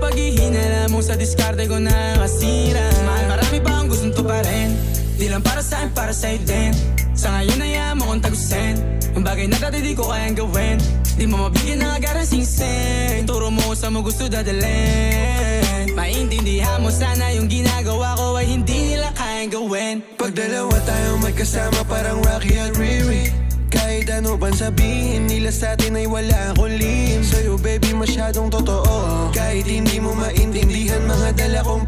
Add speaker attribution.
Speaker 1: paghihina mo sa diskarte ko nakasira. Mahal, marami pa akong gustong tuparin. Di lang para sa'kin, para sa'yo din. Sa ngayon ayaw mo kong tagusin ang bagay na dati di ko kayang gawin. Di mo mabigyan ng agarang singsing. Turo mo sa mo gusto dadalhin. Maintindihan mo sana yung ginagawa ko ay hindi nila kayang gawin.
Speaker 2: Pag dalawa tayong magkasama parang Rocky at Riri. Kahit ano bang sabihin nila sa'tin ay wala akong lihim. Sa'yo baby masyadong totoo. Kahit hindi mo maintindihan mga dala kong